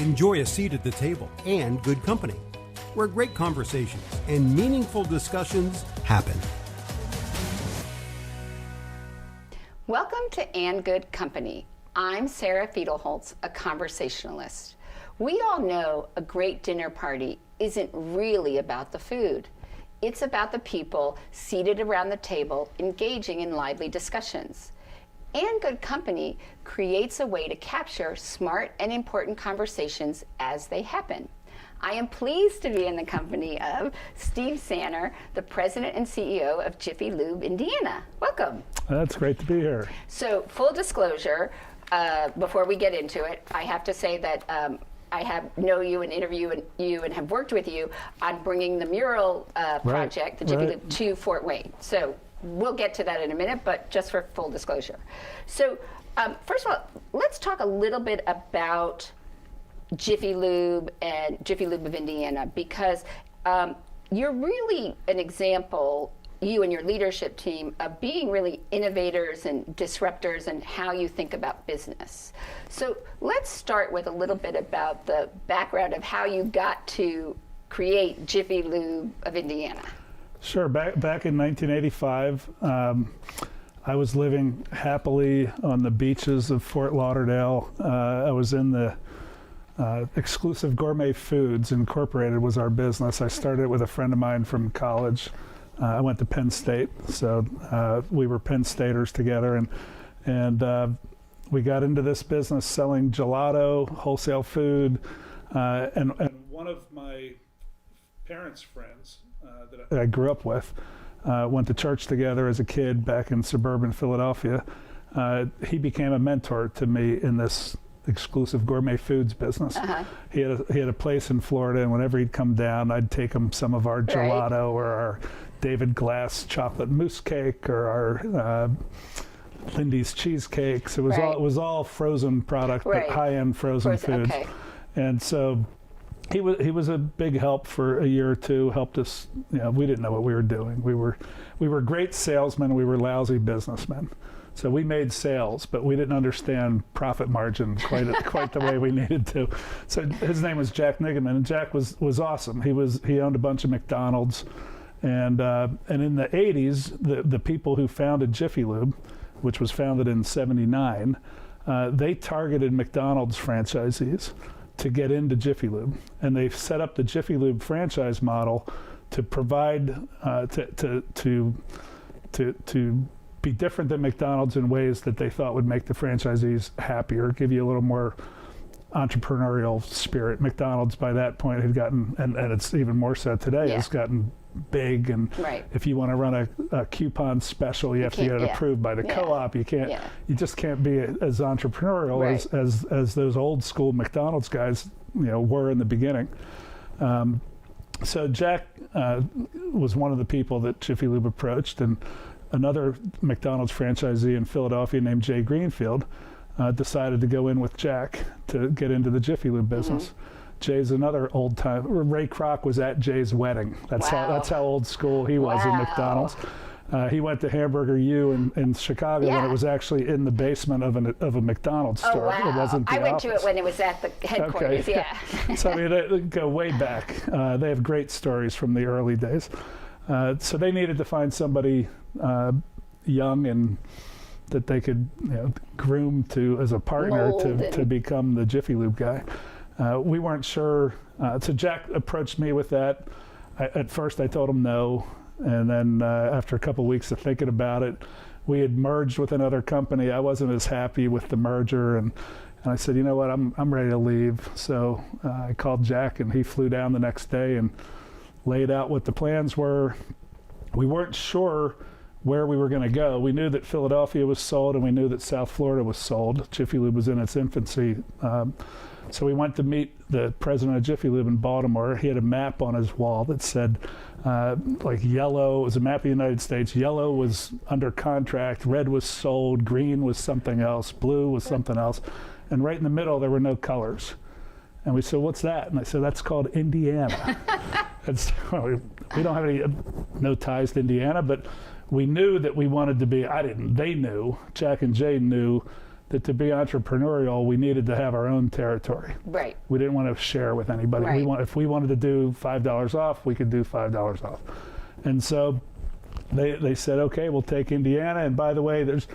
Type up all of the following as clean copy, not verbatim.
enjoy a seat at the table and good company, where great conversations and meaningful discussions happen. Welcome to And Good Company. I'm Sarah Fiedelholtz, a conversationalist. We all know a great dinner party isn't really about the food. It's about the people seated around the table engaging in lively discussions. And Good Company creates a way to capture smart and important conversations as they happen. I am pleased to be in the company of Steve Sanner, the president and CEO of Jiffy Lube, Indiana. Welcome. That's great to be here. So, full disclosure, before we get into it, I have to say that I know you and interview you and have worked with you on bringing the mural project, the Jiffy Lube, to Fort Wayne. So we'll get to that in a minute, but just for full disclosure. So first of all, let's talk a little bit about Jiffy Lube and Jiffy Lube of Indiana, because you're really an example, you and your leadership team, of being really innovators and disruptors and how you think about business. So let's start with a little bit about the background of how you got to create Jiffy Lube of Indiana. Sure. Back in 1985, I was living happily on the beaches of Fort Lauderdale. I was in the Exclusive Gourmet Foods Incorporated was our business. I started it with a friend of mine from college. I went to Penn State, so we were Penn Staters together, and we got into this business selling gelato, wholesale food, and one of my parents' friends that I grew up with, went to church together as a kid back in suburban Philadelphia. He became a mentor to me in this Exclusive Gourmet Foods business. He had a place in Florida, and whenever he'd come down, I'd take him some of our gelato or our David Glass chocolate mousse cake or our Lindy's cheesecakes. It was all frozen product, but high-end frozen foods. And so he was a big help for a year or two. Helped us. We didn't know what we were doing. We were great salesmen. We were lousy businessmen. So we made sales, but we didn't understand profit margin quite the way we needed to. So his name was Jack Nigaman, and Jack was awesome. He owned a bunch of McDonald's, and in the 80s, the people who founded Jiffy Lube, which was founded in '79, they targeted McDonald's franchisees to get into Jiffy Lube, and they set up the Jiffy Lube franchise model to provide to be different than McDonald's in ways that they thought would make the franchisees happier, give you a little more entrepreneurial spirit. McDonald's by that point had gotten, and it's even more so today, has gotten big, and if you want to run a coupon special, you have to get it approved by the co-op. You can't, you just can't be as entrepreneurial as those old school McDonald's guys, were in the beginning. So Jack was one of the people that Jiffy Lube approached, and another McDonald's franchisee in Philadelphia named Jay Greenfield decided to go in with Jack to get into the Jiffy Lube business. Jay's another old time. Ray Kroc was at Jay's wedding. That's how old school he was in McDonald's. He went to Hamburger U in Chicago when it was actually in the basement of a McDonald's store. It wasn't the I went office. to it when it was at the headquarters. So I mean, they go way back. They have great stories from the early days. So they needed to find somebody young and that they could groom to as a partner to become the Jiffy Lube guy. We weren't sure. So Jack approached me with that. At first I told him no, and then after a couple of weeks of thinking about it, we had merged with another company. I wasn't as happy with the merger, and I said, you know what, I'm ready to leave. So I called Jack, and he flew down the next day and laid out what the plans were. We weren't sure where we were going to go. We knew that Philadelphia was sold, and we knew that South Florida was sold. Jiffy Lube was in its infancy. So we went to meet the president of Jiffy Lube in Baltimore. He had a map on his wall that said, like yellow, it was a map of the United States. Yellow was under contract, red was sold, green was something else, blue was something else. And right in the middle, there were no colors. And we said, what's that? And I said, that's called Indiana. We don't have no ties to Indiana, but we knew that we wanted to be, they knew, Jack and Jay knew that to be entrepreneurial, we needed to have our own territory. Right. We didn't want to share with anybody. Right. If we wanted to do $5 off, we could do $5 off. And so they said, okay, we'll take Indiana. And by the way, there's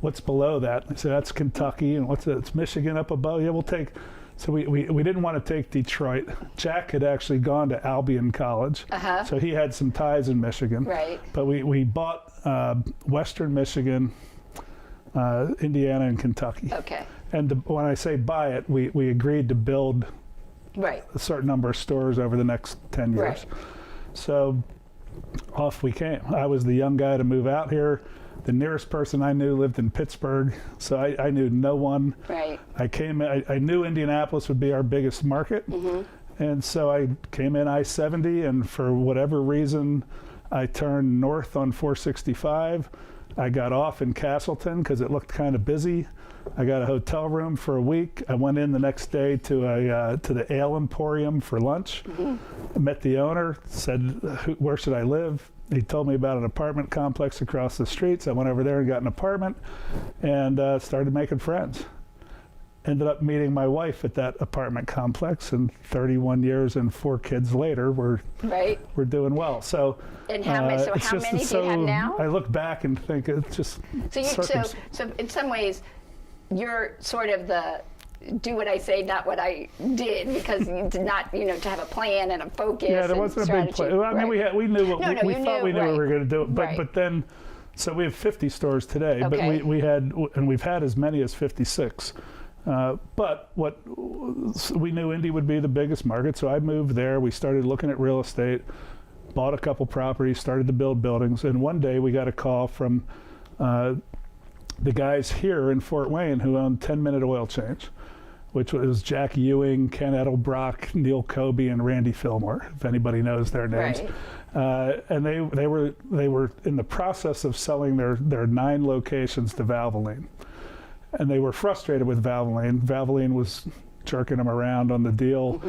what's below that. I said, that's Kentucky. And it's Michigan up above. Yeah, we'll take. So we didn't want to take Detroit. Jack had actually gone to Albion College. So he had some ties in Michigan. Right. But we bought Western Michigan, Indiana, and Kentucky. Okay. And when I say buy it, we agreed to build Right. a certain number of stores over the next 10 years. Right. So off we came. I was the young guy to move out here. The nearest person I knew lived in Pittsburgh, so I knew no one. Right. I knew Indianapolis would be our biggest market, and so I came in I-70, and for whatever reason, I turned north on 465. I got off in Castleton because it looked kind of busy. I got a hotel room for a week. I went in the next day to the Ale Emporium for lunch. I met the owner, said, where should I live? He told me about an apartment complex across the street. So I went over there and got an apartment and started making friends. Ended up meeting my wife at that apartment complex, and 31 years and 4 kids later, we're doing well. So, and how many do you have now? I look back and think it's just so in some ways, you're sort of the do what I say, not what I did, because you did not, to have a plan and a focus. Yeah, there wasn't a big plan. Well, I mean, we knew what we thought we knew we were going to do, but then, so we have 50 stores today, but we've had as many as 56. But we knew Indy would be the biggest market, so I moved there. We started looking at real estate, bought a couple properties, started to build buildings, and one day we got a call from the guys here in Fort Wayne who owned 10-Minute Oil Change, which was Jack Ewing, Ken Edelbrock, Neil Kobe, and Randy Fillmore, if anybody knows their names. Right. And they were in the process of selling their 9 locations to Valvoline. And they were frustrated with Valvoline. Valvoline was jerking them around on the deal.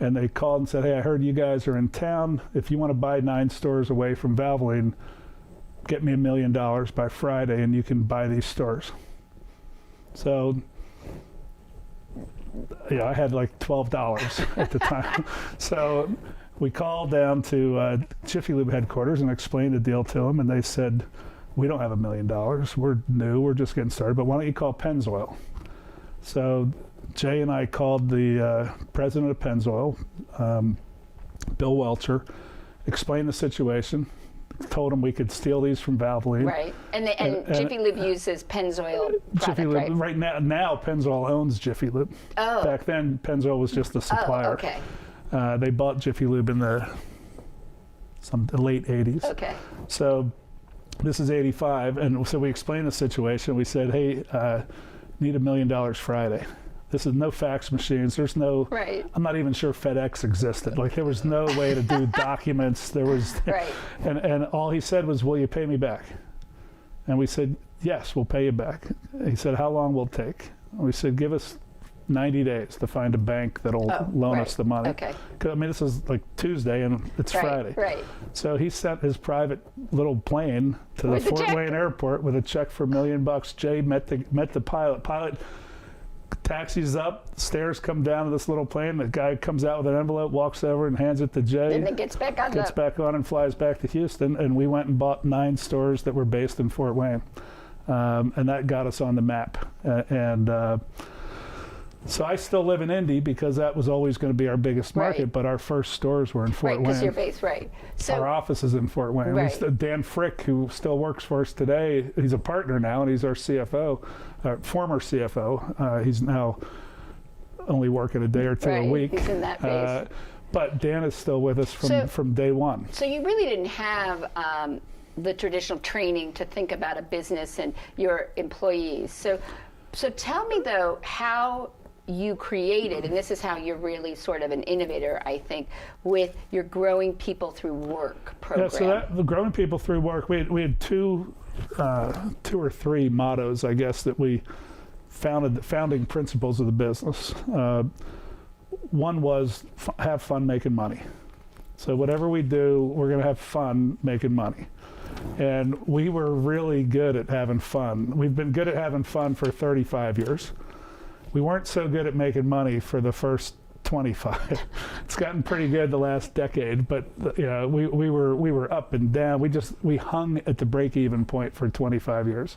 And they called and said, hey, I heard you guys are in town. If you want to buy 9 stores away from Valvoline, get me $1 million by Friday and you can buy these stores. So, I had like $12 at the time. So we called down to Jiffy Lube headquarters and explained the deal to them, and they said, we don't have $1 million. We're new, we're just getting started, but why don't you call Pennzoil? So Jay and I called the president of Pennzoil, Bill Welcher, explained the situation, told him we could steal these from Valvoline. Right, and Jiffy Lube uses Pennzoil product, Jiffy Lube, right? Now Pennzoil owns Jiffy Lube. Oh. Back then, Pennzoil was just a supplier. Oh, okay. They bought Jiffy Lube in the late 80s. Okay. So this is 85, and so we explained the situation. We said, hey, need $1 million Friday. This is no fax machines. There's no, I'm not even sure FedEx existed. Like, there was no way to do documents. There was, and all he said was, will you pay me back? And we said, yes, we'll pay you back. He said, how long will it take? And we said, give us 90 days to find a bank that'll loan us the money. Okay. 'Cause, I mean, this is like Tuesday and it's Friday. Right. So he sent his private little plane to the Fort Wayne airport with a check for $1 million. Jay met the pilot. Pilot taxis up, stairs come down to this little plane. The guy comes out with an envelope, walks over and hands it to Jay. And then gets back on and flies back to Houston. And we went and bought 9 stores that were based in Fort Wayne. And that got us on the map. So I still live in Indy because that was always going to be our biggest market, but our first stores were in Fort Wayne. Right, because you're based, So our office is in Fort Wayne. Dan Frick, who still works for us today, he's a partner now, and he's our CFO, former CFO. He's now only working a day or two a week. He's in that phase. But Dan is still with us from day one. So you really didn't have the traditional training to think about a business and your employees. So tell me, though, how you created, and this is how you're really sort of an innovator, I think, with your Growing People Through Work program. Yeah, so the Growing People Through Work, we had two or three mottos, I guess, that we founded, the founding principles of the business. One was have fun making money. So whatever we do, we're going to have fun making money. And we were really good at having fun. We've been good at having fun for 35 years. We weren't so good at making money for the first 25. It's gotten pretty good the last decade, but we were up and down. We hung at the break-even point for 25 years.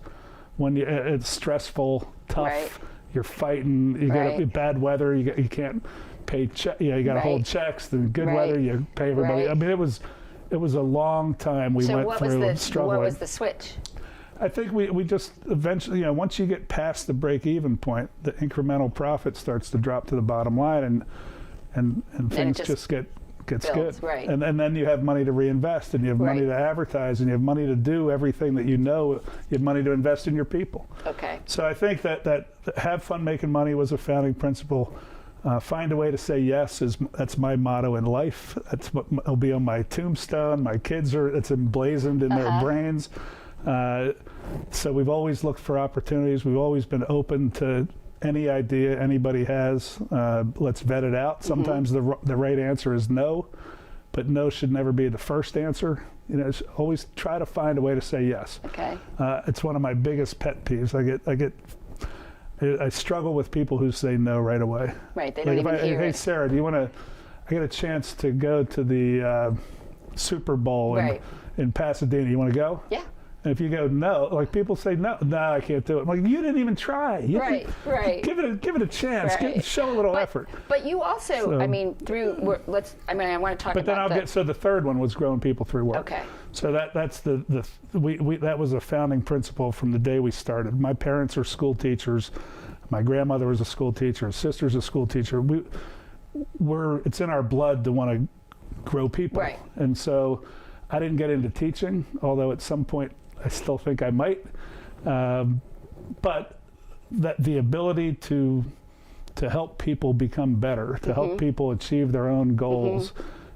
When it's stressful, tough, right. You're fighting. You right. get bad weather. You can't pay. You got to right. hold checks. Then good right. weather, you pay everybody. Right. I mean, it was a long time we went through struggling. What was the switch? I think we just eventually, once you get past the break-even point, the incremental profit starts to drop to the bottom line, and things just gets builds, good. Right. And then you have money to reinvest, and you have right. money to advertise, and you have money to do everything that you have money to invest in your people. Okay. So I think that have fun making money was a founding principle. Find a way to say yes that's my motto in life. That's what will be on my tombstone. My kids it's emblazoned in their brains. So we've always looked for opportunities. We've always been open to any idea anybody has. Let's vet it out. Sometimes the right answer is no, but no should never be the first answer. Always try to find a way to say yes. Okay. It's one of my biggest pet peeves. I struggle with people who say no right away. Right. They don't even hear it. Hey, Sarah, do you want to? I get a chance to go to the Super Bowl in Pasadena. You want to go? Yeah. And if you go no, like people say no, I can't do it. I'm like, you didn't even try. Right. Give it a chance. Right. Show a little effort. But you also, I want to talk but about. Then so the third one was growing people through work. Okay. So that's that was a founding principle from the day we started. My parents are school teachers. My grandmother was a school teacher. Her sister's a school teacher. It's in our blood to want to grow people. Right. And so I didn't get into teaching, although at some point I still think I might. But the ability to help people become better, to help people achieve their own goals,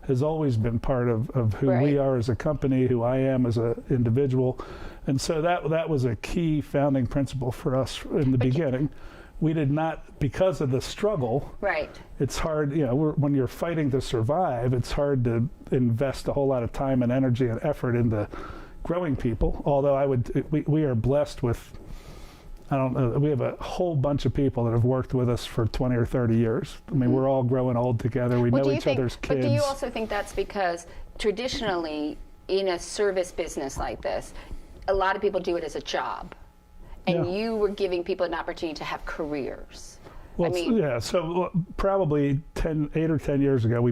has always been part of who we are as a company, who I am as an individual. And so that was a key founding principle for us in the beginning. We did not, because of the struggle, it's hard, when you're fighting to survive, it's hard to invest a whole lot of time and energy and effort into growing people. Although we are blessed with, we have a whole bunch of people that have worked with us for 20 or 30 years. I mean, we're all growing old together. We know each other's kids. But do you also think that's because traditionally in a service business like this, a lot of people do it as a job? And you were giving people an opportunity to have careers. Well, so probably 8 or 10 years ago, we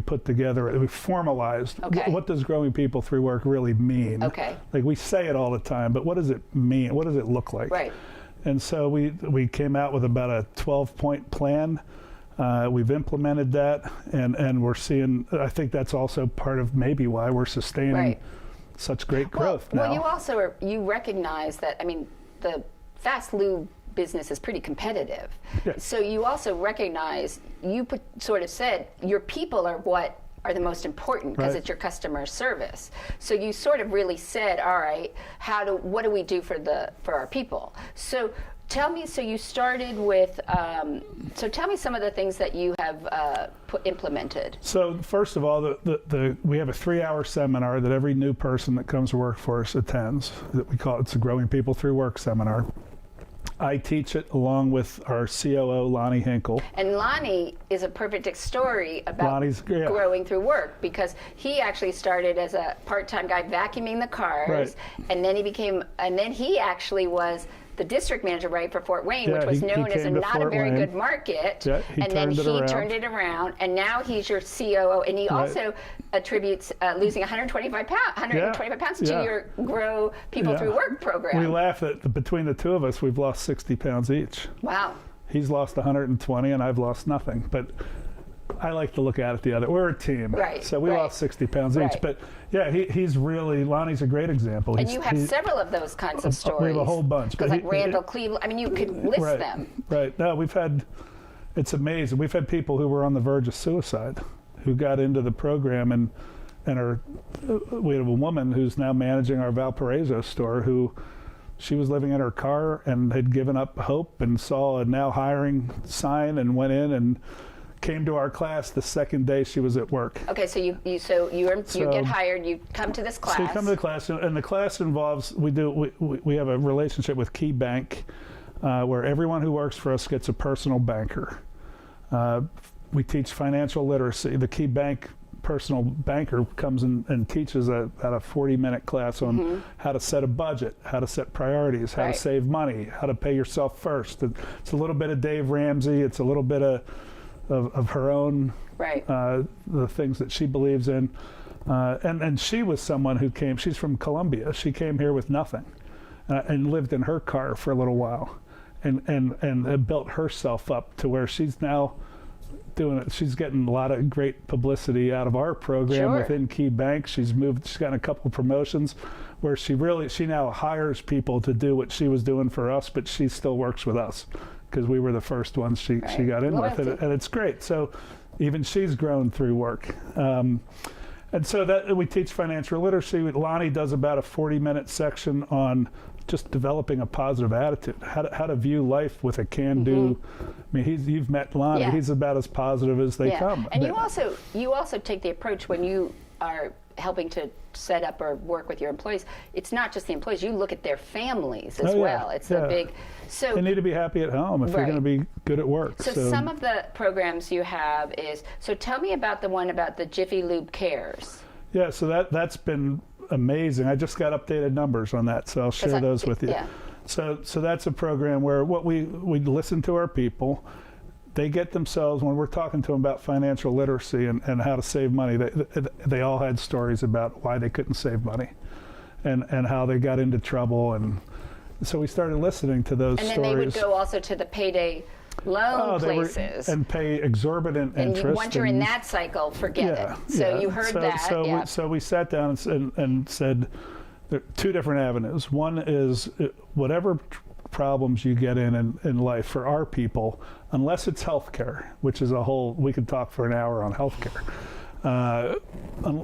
formalized what does growing people through work really mean. Okay. Like we say it all the time, but what does it mean? What does it look like? Right. And so we came out with about a 12-point plan. We've implemented that, and we're seeing, I think that's also part of maybe why we're sustaining such great growth now. Well, you also you recognize that, the fast lube business is pretty competitive. Yeah. So you also recognize, sort of said, your people are what are the most important because it's your customer service. So you sort of really said, all right, what do we do for our people? So tell me, you started with, so tell me some of the things that you have implemented. So first of all, we have a 3-hour seminar that every new person that comes to work for us attends. That we call it's a Growing People Through Work seminar. I teach it along with our COO, Lonnie Hinkle. And Lonnie is a perfect story about growing through work, because he actually started as a part-time guy vacuuming the cars, and then he actually was the district manager, for Fort Wayne, which was known as not a very good market. Yeah, and then he turned it around, and now he's your COO, and he also attributes losing 125 pounds to your Grow People Through Work program. We laugh that between the two of us, we've lost 60 pounds each. Wow. He's lost 120, and I've lost nothing. But I like to look at it the other. We're a team, so we lost 60 pounds each. But he's really, Lonnie's a great example. And you have several of those kinds of stories. We have a whole bunch. Because like Randall, Cleveland, you could list them. Right. No, it's amazing. We've had people who were on the verge of suicide who got into the program and we have a woman who's now managing our Valparaiso store who she was living in her car and had given up hope and saw a now hiring sign and went in and came to our class the second day she was at work. Okay, so you get hired, you come to this class. So we come to the class, and the class involves, we have a relationship with Key Bank, where everyone who works for us gets a personal banker. We teach financial literacy. The Key Bank personal banker comes in and teaches about a 40-minute class on how to set a budget, how to set priorities, how to save money, how to pay yourself first. It's a little bit of Dave Ramsey. It's a little bit of her own, the things that she believes in. And she was someone who came, she's from Colombia. She came here with nothing and lived in her car for a little while and built herself up to where she's now doing it. She's getting a lot of great publicity out of our program within Key Bank. She's gotten a couple of promotions where she now hires people to do what she was doing for us, but she still works with us because we were the first ones she got in with, and it's great. So even she's grown through work. And so that we teach financial literacy. Lonnie does about a 40-minute section on just developing a positive attitude, how to view life with a can-do. I mean, you've met Lonnie. He's about as positive as they come. And you also take the approach when you are helping to set up or work with your employees. It's not just the employees. You look at their families as well. It's a big. So they need to be happy at home if they're going to be good at work. So some of the programs you have is. So tell me about the one about the Jiffy Lube Cares. Yeah. So that's been amazing. I just got updated numbers on that, so I'll share those with you. Yeah. So that's a program where we listen to our people. They get themselves, when we're talking to them about financial literacy and how to save money, they all had stories about why they couldn't save money and how they got into trouble. And so we started listening to those stories. And then they would go also to the payday loan places and pay exorbitant interest. And once you're in that cycle, forget it. So you heard that. So we sat down and said there are two different avenues. One is whatever problems you get in life for our people, unless it's healthcare, which is we could talk for an hour on healthcare.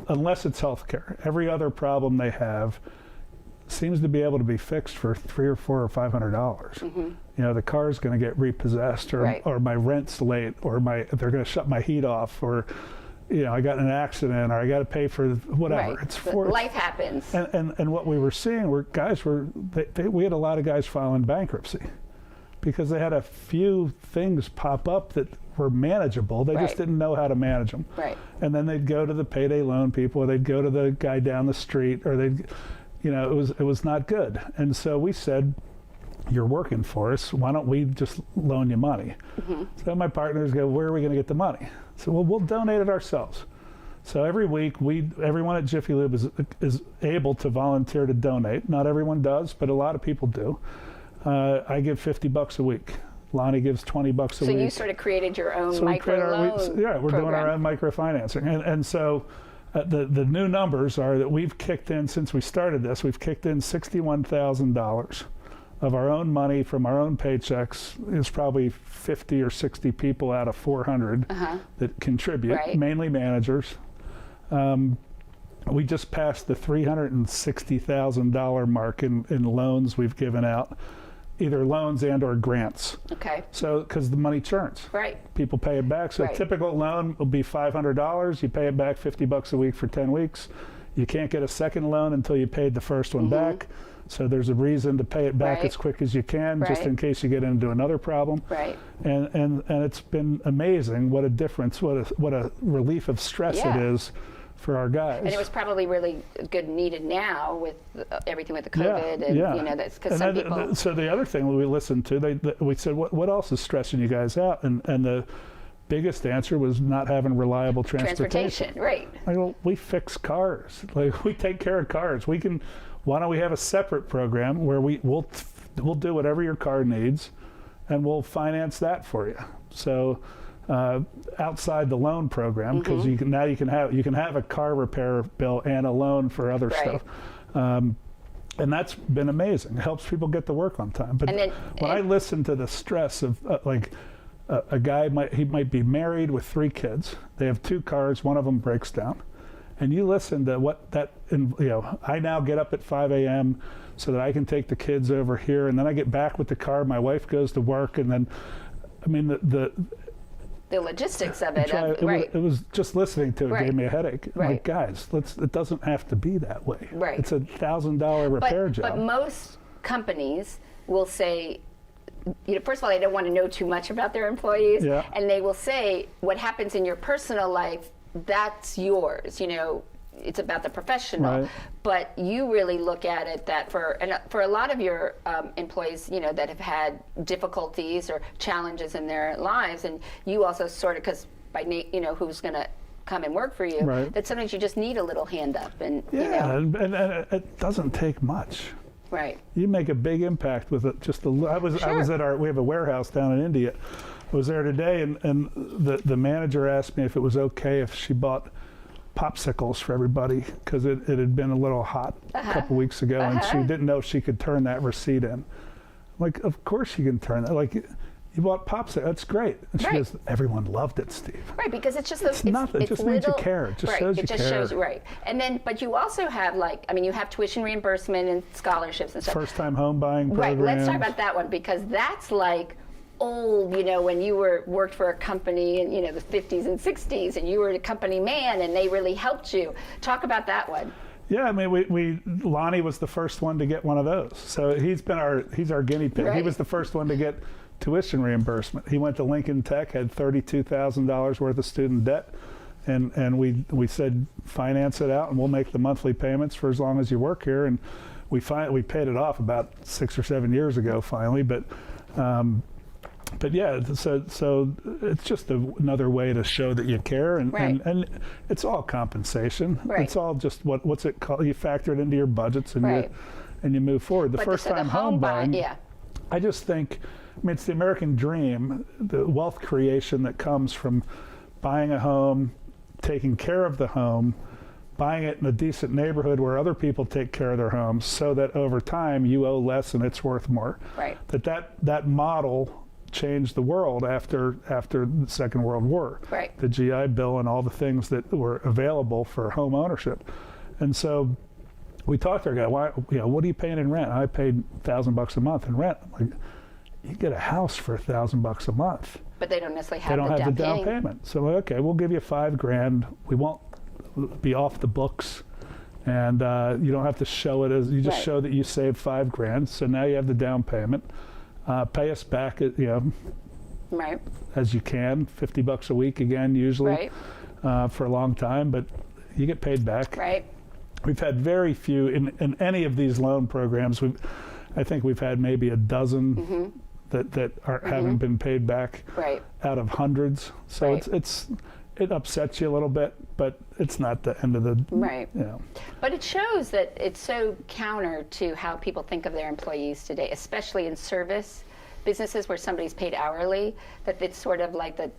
Unless it's healthcare, every other problem they have seems to be able to be fixed for $300 or $400 or $500. You know, the car's going to get repossessed, or my rent's late, or they're going to shut my heat off, or I got in an accident, or I got to pay for whatever. Life happens. And what we were seeing were we had a lot of guys filing bankruptcy because they had a few things pop up that were manageable. They just didn't know how to manage them. And then they'd go to the payday loan people, or they'd go to the guy down the street, or it was not good. And so we said, you're working for us, why don't we just loan you money? So my partners go, where are we going to get the money? So we'll donate it ourselves. So every week, everyone at Jiffy Lube is able to volunteer to donate. Not everyone does, but a lot of people do. I give $50 a week. Lonnie gives $20 a week. So you sort of created your own micro-loan we're doing our own microfinancing. And so the new numbers are that we've kicked in, since we started this, we've kicked in $61,000 of our own money from our own paychecks. Is probably 50 or 60 people out of 400 that contribute, mainly managers. We just passed the $360,000 mark in loans we've given out, either loans and or grants. So, because the money churns. People pay it back. So a typical loan will be $500. You pay it back $50 a week for 10 weeks. You can't get a second loan until you paid the first one back. So there's a reason to pay it back as quick as you can, just in case you get into another problem. And it's been amazing what a difference, what a relief of stress it is for our guys. And it was probably really good needed now with everything with the COVID, and that's because some people. So the other thing we listened to, we said, what else is stressing you guys out? And the biggest answer was not having reliable transportation. We fix cars. We take care of cars. Why don't we have a separate program where we'll do whatever your car needs, and we'll finance that for you. So outside the loan program, because you can have a car repair bill and a loan for other stuff. And that's been amazing. It helps people get to work on time. But when I listen to the stress of a guy might be married with 3 kids. They have 2 cars. One of them breaks down. And you listen to I now get up at 5 a.m. so that I can take the kids over here, and then I get back with the car. My wife goes to work, and then, the logistics of it. It was just listening to it gave me a headache. Right. Like, guys, it doesn't have to be that way. Right. It's a $1,000 repair job. But most companies will say, first of all, they don't want to know too much about their employees, and they will say what happens in your personal life, that's yours. It's about the professional, but you really look at it that for a lot of your employees, that have had difficulties or challenges in their lives, and you also sort of, because by who's going to come and work for you, that sometimes you just need a little hand up, and and it doesn't take much. Right. You make a big impact with it. I was at we have a warehouse down in India. I was there today, and the manager asked me if it was okay if she bought popsicles for everybody, because it had been a little hot a couple weeks ago, and she didn't know if she could turn that receipt in. I'm like, of course you can turn that. Like, you bought popsicles, that's great. And she goes, everyone loved it, Steve. Right, because it's just it's nothing. It just means you care. It just shows you care. It just shows, And then, but you also have you have tuition reimbursement and scholarships and stuff. First-time home buying programs. Right. Let's talk about that one, because that's like old, when you worked for a company in the 50s and 60s, and you were a company man, and they really helped you. Talk about that one. Yeah, I mean, Lonnie was the first one to get one of those. So he's our guinea pig. Right. He was the first one to get tuition reimbursement. He went to Lincoln Tech, had $32,000 worth of student debt, and we said, finance it out, and we'll make the monthly payments for as long as you work here. And we paid it off about 6 or 7 years ago, finally. But yeah, so it's just another way to show that you care, and it's all compensation. Right. It's all just what's it called? You factor it into your budgets, and you move forward. The first time home buying, I just think, it's the American dream, the wealth creation that comes from buying a home, taking care of the home, buying it in a decent neighborhood where other people take care of their homes, so that over time you owe less and it's worth more. Right. That model changed the world after the Second World War. Right. The GI Bill and all the things that were available for home ownership. And so we talked to our guy, what are you paying in rent? I paid $1,000 a month in rent. I'm like, you get a house for $1,000 a month. But they don't necessarily have the down payment. So okay, we'll give you $5,000. We won't be off the books, and you don't have to show it as, you just show that you saved $5,000. So now you have the down payment. Pay us back at, as you can, $50 a week again usually, for a long time, but you get paid back. Right. We've had very few in any of these loan programs. I think we've had maybe a dozen that haven't been paid back out of hundreds. So it upsets you a little bit, but it's not the end of the But it shows that it's so counter to how people think of their employees today, especially in service businesses where somebody's paid hourly, that it's sort of like the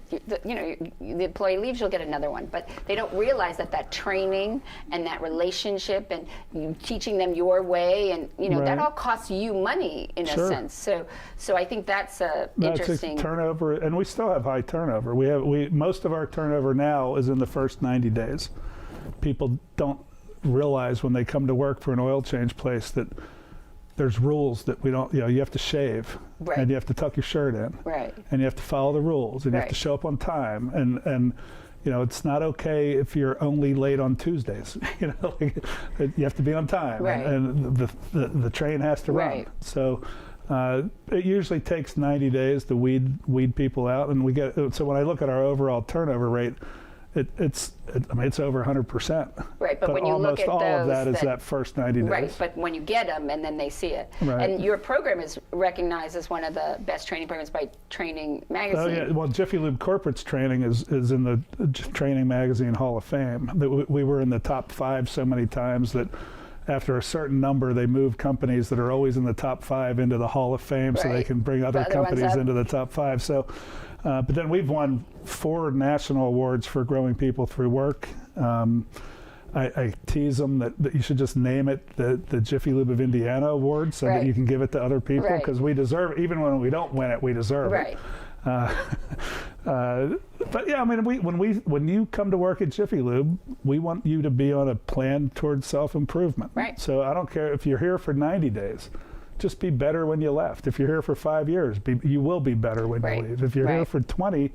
employee leaves, you'll get another one. But they don't realize that training and that relationship and you teaching them your way, and that all costs you money in a sense. So I think that's interesting. Turnover, and we still have high turnover. Most of our turnover now is in the first 90 days. People don't realize when they come to work for an oil change place that there's rules that we don't, you have to shave, and you have to tuck your shirt in, and you have to follow the rules, and you have to show up on time, and it's not okay if you're only late on Tuesdays. You have to be on time, and the train has to run. So it usually takes 90 days to weed people out, and so when I look at our overall turnover rate, it's over 100%. Right, but when you almost look at all those, of that is that first 90 days. Right, but when you get them and then they see it. Right. And your program is recognized as one of the best training programs by Training Magazine. Oh yeah, well, Jiffy Lube Corporate's training is in the Training Magazine Hall of Fame. We were in the top 5 so many times that after a certain number, they move companies that are always in the top 5 into the Hall of Fame, so they can bring other companies into the top 5. So. But then we've won 4 national awards for growing people through work. I tease them that you should just name it the Jiffy Lube of Indiana Award, so that you can give it to other people, because we deserve it. Even when we don't win it, we deserve it. But yeah, when you come to work at Jiffy Lube, we want you to be on a plan towards self-improvement. Right. So I don't care if you're here for 90 days. Just be better when you left. If you're here for 5 years, you will be better when you leave. If you're here for 20,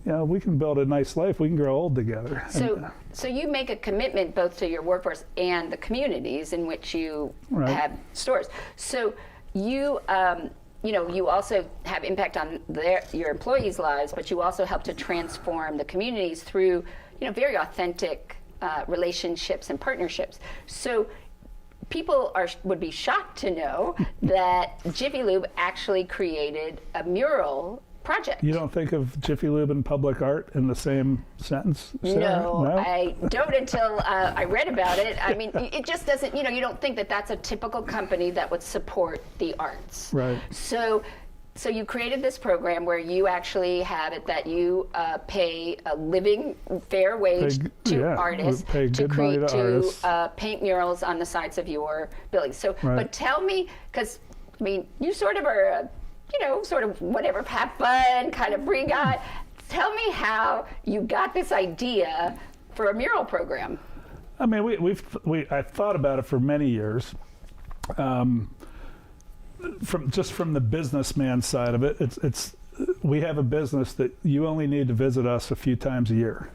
we can build a nice life. We can grow old together. So you make a commitment both to your workforce and the communities in which you have stores. So you, you also have impact on your employees' lives, but you also help to transform the communities through, very authentic relationships and partnerships. So people would be shocked to know that Jiffy Lube actually created a mural project. You don't think of Jiffy Lube and public art in the same sentence, Sarah? No, I don't until I read about it. I mean, it just doesn't, you don't think that that's a typical company that would support the arts. Right. So you created this program where you actually have it that you pay a living, fair wage to artists to paint murals on the sides of your buildings. So, but tell me, because you sort of are sort of whatever, have fun, kind of free guy. Tell me how you got this idea for a mural program. I mean, I've thought about it for many years. From the businessman side of it, we have a business that you only need to visit us a few times a year.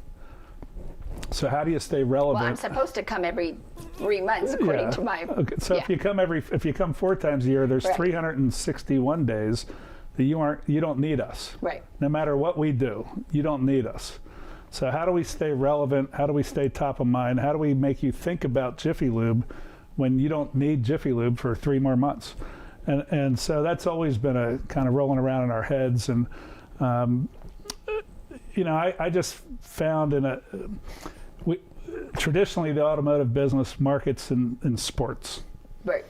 So how do you stay relevant? Well, I'm supposed to come every 3 months, according to my. Okay. So if you come 4 times a year, there's 361 days that you don't need us. Right. No matter what we do, you don't need us. So how do we stay relevant? How do we stay top of mind? How do we make you think about Jiffy Lube when you don't need Jiffy Lube for 3 more months? And so that's always been a kind of rolling around in our heads. And I just found traditionally the automotive business markets in sports. Right.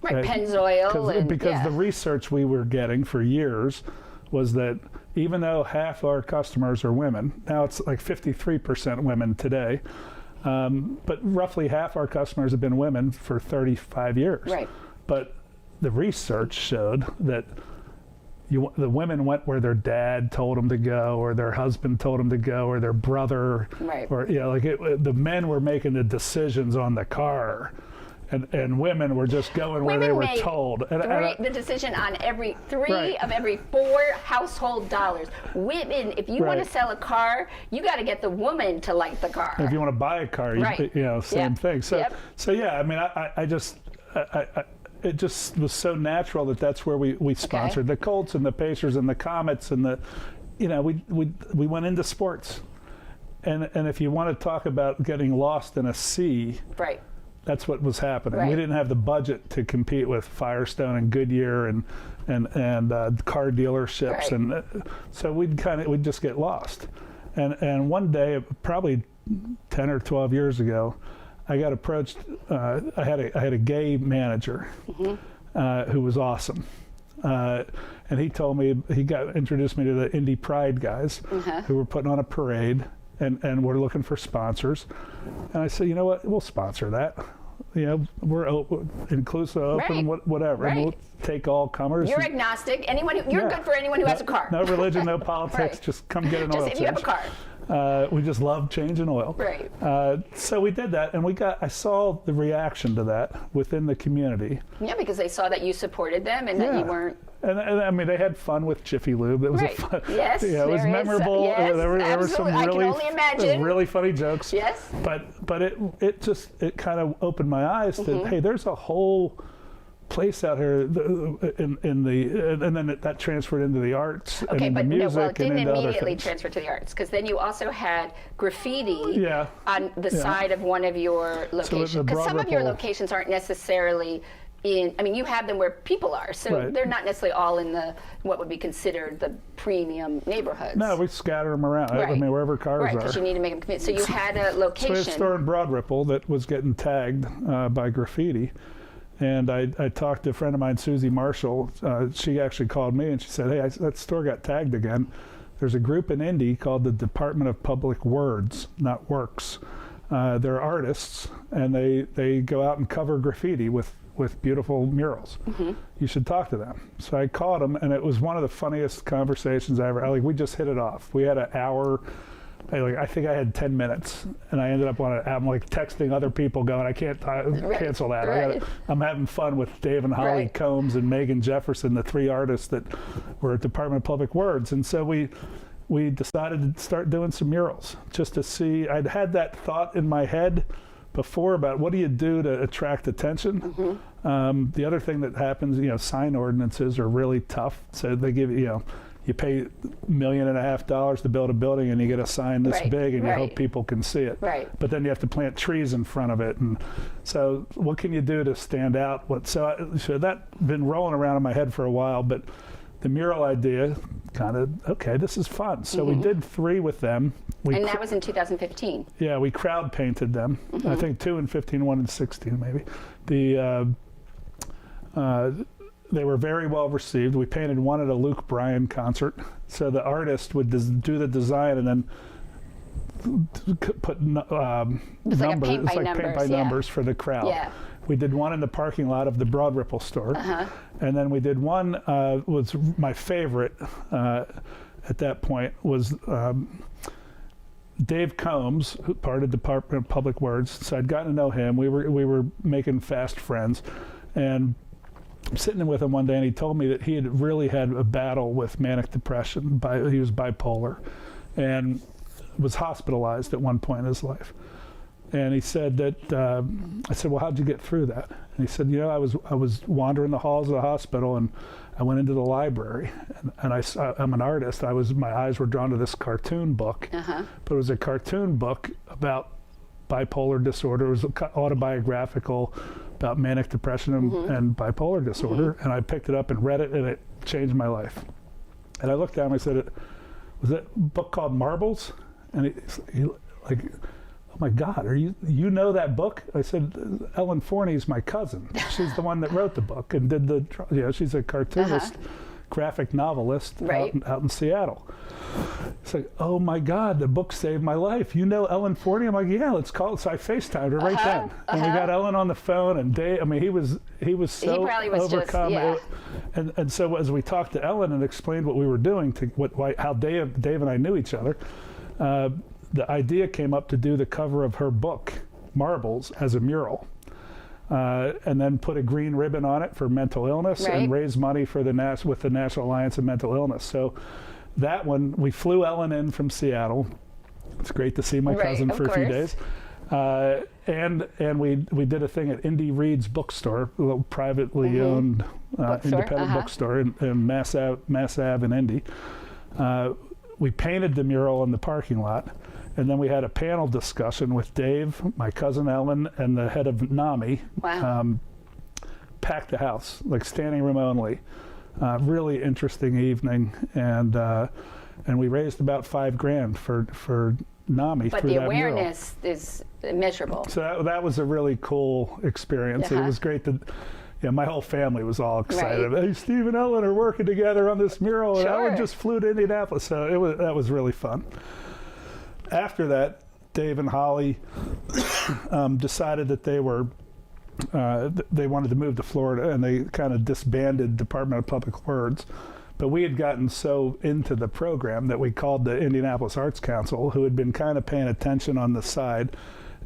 Pennzoil. Because the research we were getting for years was that even though half our customers are women, now it's like 53% women today, but roughly half our customers have been women for 35 years. Right. But the research showed that the women went where their dad told them to go, or their husband told them to go, or their brother, or the men were making the decisions on the car, and women were just going where they were told. The decision on every of every 4 household dollars. Women, if you want to sell a car, you got to get the woman to like the car. If you want to buy a car, same thing. So yeah, I mean, I just. It just was so natural that's where we sponsored the Colts and the Pacers and the Comets and we went into sports, and if you want to talk about getting lost in a sea, that's what was happening. We didn't have the budget to compete with Firestone and Goodyear and car dealerships, and so we'd just get lost. And one day, probably 10 or 12 years ago, I got approached. I had a gay manager who was awesome, and he told me introduced me to the Indy Pride guys who were putting on a parade, and we're looking for sponsors. And I said, you know what, we'll sponsor that. We're inclusive, open, whatever. And we'll take all comers. You're agnostic. You're good for anyone who has a car. No religion, no politics. Just come get an oil change. If you have a car. We just love changing oil. Right. So we did that, and I saw the reaction to that within the community. Yeah, because they saw that you supported them and that you weren't. And I mean, they had fun with Jiffy Lube. It was fun. Yes, it was memorable. Yes, there were some really funny jokes. Yes. But it kind of opened my eyes to hey, there's a whole place out here and then that transferred into the arts and into music. It didn't immediately transfer to the arts, because then you also had graffiti on the side of one of your locations, because some of your locations aren't necessarily you have them where people are, so they're not necessarily all in what would be considered the premium neighborhoods. No, we scatter them around. I mean, wherever cars are. Because you need to make them commit. So you had a location. So we had a store in Broad Ripple that was getting tagged by graffiti. And I talked to a friend of mine, Susie Marshall. She actually called me and she said, hey, that store got tagged again. There's a group in Indy called the Department of Public Words, not Works. They're artists, and they go out and cover graffiti with beautiful murals. You should talk to them. So I called them, and it was one of the funniest conversations I ever. We just hit it off. We had an hour. I think I had 10 minutes, and I ended up I'm texting other people going, I can't cancel that. I'm having fun with Dave and Holly Combs and Megan Jefferson, the 3 artists that were at Department of Public Words. And so we we decided to start doing some murals just to see. I'd had that thought in my head before about what do you do to attract attention. The other thing that happens, sign ordinances are really tough. So they give you pay $1.5 million to build a building, and you get a sign this big, and you hope people can see it. But then you have to plant trees in front of it, and so what can you do to stand out? So that's been rolling around in my head for a while, but the mural idea okay, this is fun. So we did 3 with them. And that was in 2015. Yeah, we crowd painted them. I think 2 in 15, 1 in 16 maybe. They were very well received. We painted one at a Luke Bryan concert. So the artist would do the design and then put numbers, paint by numbers for the crowd. Yeah. We did one in the parking lot of the Broad Ripple store. And then we did one, was my favorite at that point, was Dave Combs, who part of the Department of Public Works. So I'd gotten to know him. We were making fast friends. And I'm sitting with him one day, and he told me that he had really had a battle with manic depression. He was bipolar and was hospitalized at one point in his life. And he said that, I said, well, how'd you get through that? And he said, I was wandering the halls of the hospital, and I went into the library, and I'm an artist. My eyes were drawn to this cartoon book, but it was a cartoon book about bipolar disorder. It was autobiographical about manic depression and bipolar disorder. And I picked it up and read it, and it changed my life. And I looked down and I said, was that book called Marbles? And he like, oh my God, you know that book? I said, Ellen Forney's my cousin. She's the one that wrote the book and did she's a cartoonist, graphic novelist out in Seattle. It's like, oh my God, the book saved my life. You know Ellen Forney? I'm like, yeah, let's call it. So I FaceTimed her right then. And we got Ellen on the phone, and Dave, he was so overcome. And so as we talked to Ellen and explained what we were doing, how Dave and I knew each other, the idea came up to do the cover of her book, Marbles, as a mural. And then put a green ribbon on it for mental illness and raise money for with the National Alliance of Mental Illness. So that one, we flew Ellen in from Seattle. It's great to see my cousin for a few days. And we did a thing at Indy Reid's bookstore, a little privately owned independent bookstore in Mass Ave in Indy. We painted the mural in the parking lot. And then we had a panel discussion with Dave, my cousin Ellen, and the head of NAMI. Wow. Packed the house, like standing room only. Really interesting evening, and we raised about $5,000 for NAMI. But the awareness is immeasurable. So that was a really cool experience. It was great that. My whole family was all excited. Hey, Steve and Ellen are working together on this mural, and Ellen just flew to Indianapolis. So that was really fun. After that, Dave and Holly decided that they wanted to move to Florida, and they kind of disbanded Department of Public Works. But we had gotten so into the program that we called the Indianapolis Arts Council, who had been kind of paying attention on the side.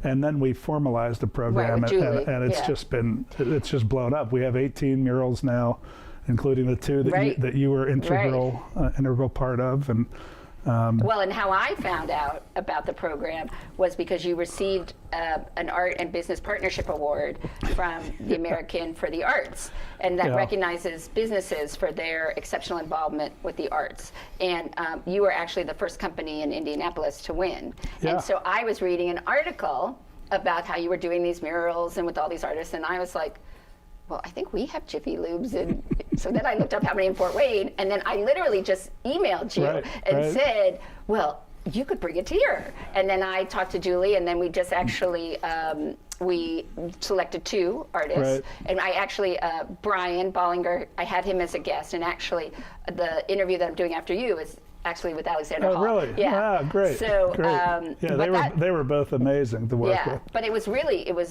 And then we formalized the program, and it's just blown up. We have 18 murals now, including the 2 that you were integral part of. And well, and how I found out about the program was because you received an Art and Business Partnership Award from the American for the Arts, and that recognizes businesses for their exceptional involvement with the arts. And you were actually the first company in Indianapolis to win. And so I was reading an article about how you were doing these murals and with all these artists, and I was like, well, I think we have Jiffy Lubes. And so then I looked up how many in Fort Wayne, and then I literally just emailed you and said, well, you could bring it here. And then I talked to Julie, and then we just actually, we selected 2 artists. And I actually, Brian Bollinger, I had him as a guest, and actually the interview that I'm doing after you is actually with Alexander Hall. Oh, really? Yeah. Great. So, great. They were both amazing to work with. But it was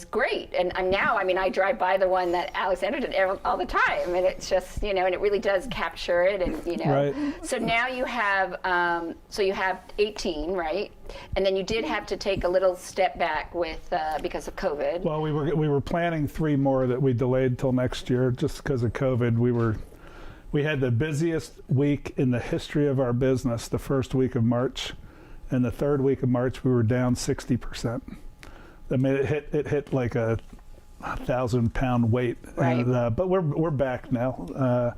great. And now, I drive by the one that Alexander did all the time, and it's just, and it really does capture it, and So now you have, 18, right? And then you did have to take a little step back with because of COVID. Well, we were planning 3 more that we delayed till next year just because of COVID. we had the busiest week in the history of our business the first week of March, and the third week of March we were down 60%. I mean, it hit like a 1,000-pound weight. Right. And, but we're back now.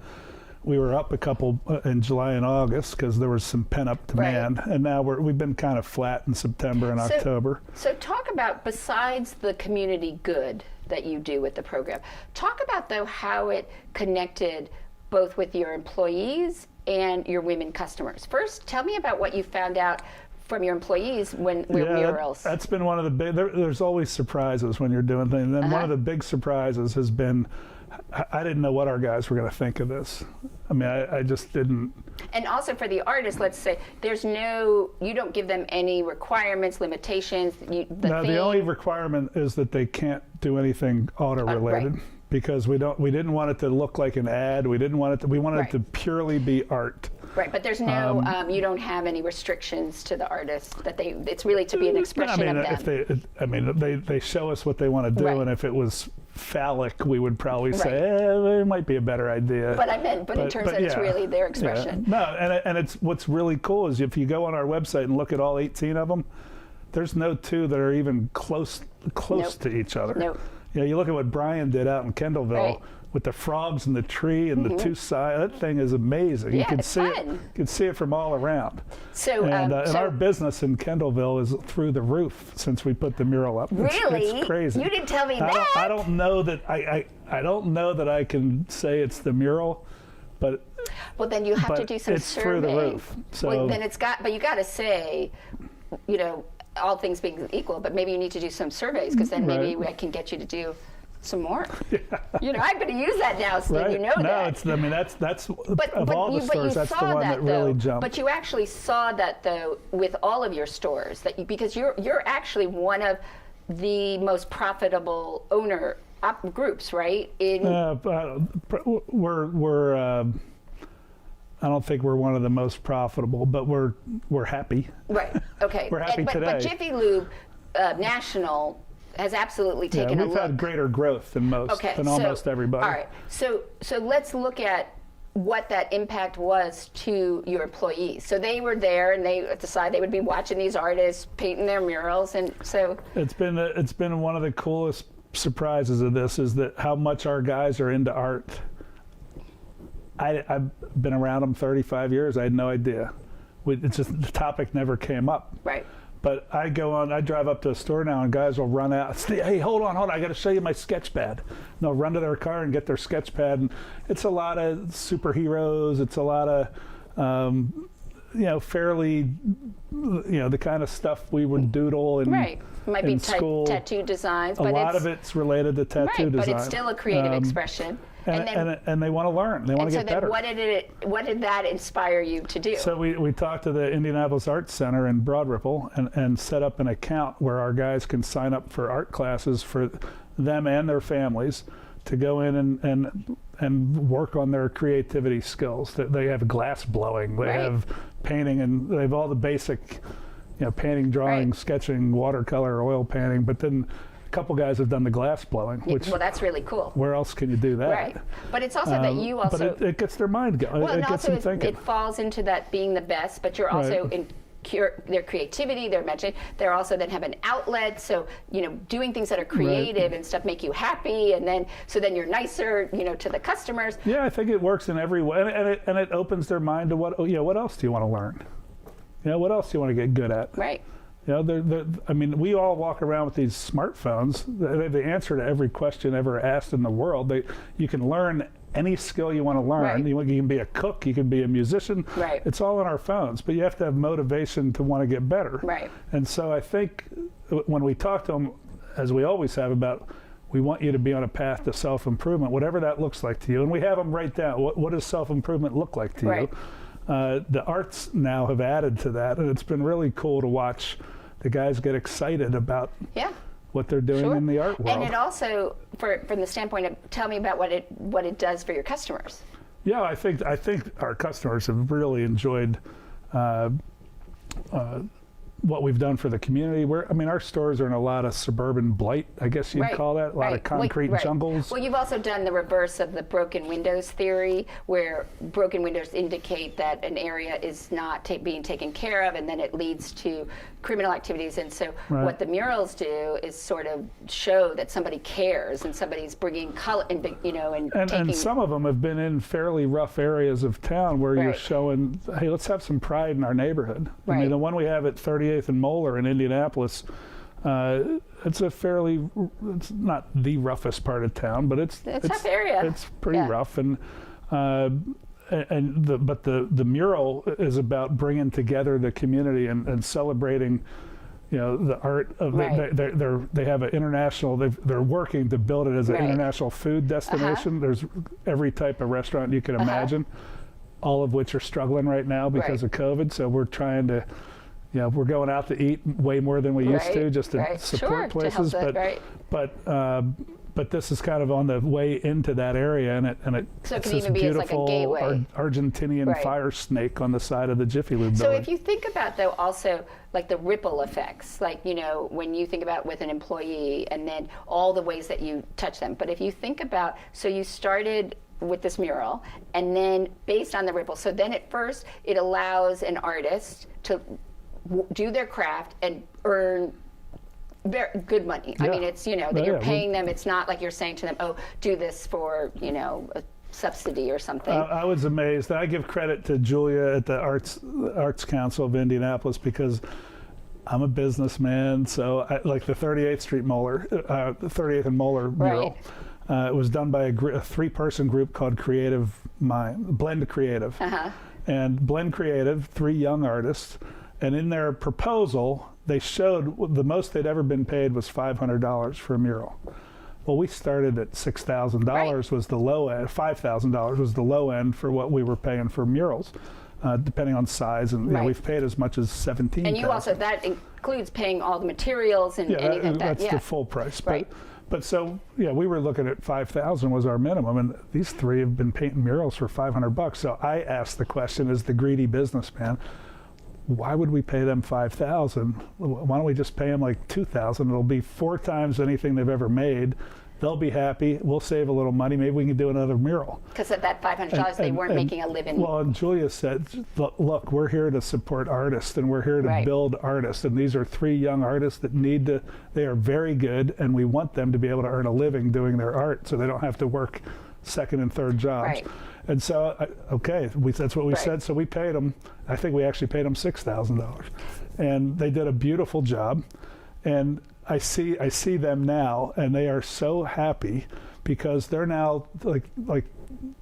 We were up a couple in July and August because there was some pent-up demand, and now we've been kind of flat in September and October. So talk about, besides the community good that you do with the program, talk about though how it connected both with your employees and your women customers. First, tell me about what you found out from your employees when murals. That's been one of the big. There's always surprises when you're doing things. And one of the big surprises has been, I didn't know what our guys were going to think of this. I mean, I just didn't. And also for the artists, let's say, you don't give them any requirements, limitations. The only requirement is that they can't do anything auto-related. Right. Because we didn't want it to look like an ad. We wanted it to purely be art. Right, but there's no, you don't have any restrictions to the artists it's really to be an expression of them. They show us what they want to do, and if it was phallic, we would probably say, it might be a better idea. But in terms of it's really their expression. Yeah. No, and it's what's really cool is if you go on our website and look at all 18 of them, there's no two that are even close to each other. Nope. You know, you look at what Brian did out in Kendallville with the frogs and the tree and the two sides. That thing is amazing. Yeah, you can it's see fun. You can see it from all around. So, and our business in Kendallville is through the roof since we put the mural up. Really? It's crazy. You didn't tell me that. I don't know that I don't know that I can say it's the mural, but well, then you have to do some it's survey. through the roof. So well, then but you got to say, you know, all things being equal, but maybe you need to do some surveys because then maybe I can get you to do some more. Yeah. You know, I'm going to use that now, Steve. Right. You know that. That's of all the stores, that's the one that really jumped. But you actually saw that though with all of your stores because you're actually one of the most profitable owner groups, right? I don't think we're one of the most profitable, but we're happy. Right. Okay. We're happy today. But Jiffy Lube National has absolutely taken a look. We've had greater growth than almost everybody. All right. So let's look at what that impact was to your employees. So they were there and they decided they would be watching these artists painting their murals, and so it's been one of the coolest surprises of this is that how much our guys are into art. I've been around them 35 years. I had no idea. It's just the topic never came up. Right. But I drive up to a store now and guys will run out. Hey, hold on, I got to show you my sketch pad. And they'll run to their car and get their sketch pad. And it's a lot of superheroes. It's a lot of, fairly, the kind of stuff we would doodle in right. Might be school. Tattoo designs. A lot of it's related to tattoo design. But it's still a creative expression. And they want to learn. They want to get better. What did that inspire you to do? So we talked to the Indianapolis Arts Center in Broad Ripple and set up an account where our guys can sign up for art classes for them and their families to go in and work on their creativity skills. They have glass blowing. They have painting, and they have all the basic, painting, drawing, sketching, watercolor, oil painting. But then a couple guys have done the glass blowing, which that's really cool. Where else can you do that? Right, but it's also that you also. But it gets their mind going. Well, it and gets also them thinking. It falls into that being the best, but you're also in their creativity, their imagination. They're also then have an outlet, so doing things that are creative and stuff make you happy, and then you're nicer, to the customers. Yeah, I think it works in every way, and it opens their mind to what else do you want to learn? What else do you want to get good at? Right. We all walk around with these smartphones. They're the answer to every question ever asked in the world. You can learn any skill you want to learn. Right. You can be a cook. You can be a musician. Right. It's all on our phones, but you have to have motivation to want to get better. Right. And so I think when we talk to them, as we always have, about we want you to be on a path to self-improvement, whatever that looks like to you. And we have them write down, what does self-improvement look like to you? The arts now have added to that, and it's been really cool to watch the guys get excited about what they're doing in the art world. And it also, from the standpoint of, tell me about what it does for your customers. Yeah, I think our customers have really enjoyed what we've done for the community. Our stores are in a lot of suburban blight, I guess you'd call that, a lot of concrete jungles. Well, you've also done the reverse of the broken windows theory, where broken windows indicate that an area is not being taken care of, and then it leads to criminal activities. And so what the murals do is sort of show that somebody cares and somebody's bringing color, and taking. Some of them have been in fairly rough areas of town where you're showing, hey, let's have some pride in our neighborhood. I mean, the one we have at 38th and Moeller in Indianapolis, it's not the roughest part of town, but it's a tough area. It's pretty rough, but the mural is about bringing together the community and celebrating, the art of they have an international. They're working to build it as an international food destination. There's every type of restaurant you can imagine, all of which are struggling right now because of COVID. So we're trying to. We're going out to eat way more than we used to, just to support places. But this is kind of on the way into that area, so it's it can this even be beautiful like a gateway. Argentinian fire snake on the side of the Jiffy Lube building. So if you think about, though, also like the ripple effects, like, when you think about with an employee and then all the ways that you touch them. But if you think about, so you started with this mural, and then based on the ripple, so then at first it allows an artist to do their craft and earn very good money. I mean, it's, that you're paying them. It's not like you're saying to them, oh, do this for, a subsidy or something. I was amazed. I give credit to Julia at the Arts Council of Indianapolis, because I'm a businessman. So like the 38th Street Moeller, the 38th and Moeller mural. It was done by a 3-person group called Blend Creative. And Blend Creative, 3 young artists. And in their proposal, they showed the most they'd ever been paid was $500 for a mural. Well, we started at $6,000 was the low end, $5,000 was the low end for what we were paying for murals, depending on size. And we've paid as much as $17,000. And you also, that includes paying all the materials and anything like that. That's the full price. But so, we were looking at $5,000 was our minimum, and these 3 have been painting murals for $500. So I asked the question, as the greedy businessman, why would we pay them $5,000? Why don't we just pay them like $2,000? It'll be 4 times anything they've ever made. They'll be happy. We'll save a little money. Maybe we can do another mural. Because at that $500, they weren't making a living. Well, and Julia said, look, we're here to support artists, and we're here to build artists. And these are 3 young artists that they are very good, and we want them to be able to earn a living doing their art, so they don't have to work 2nd and 3rd jobs. And so, that's what we said. So we paid them. I think we actually paid them $6,000, and they did a beautiful job. And I see them now, and they are so happy, because they're now like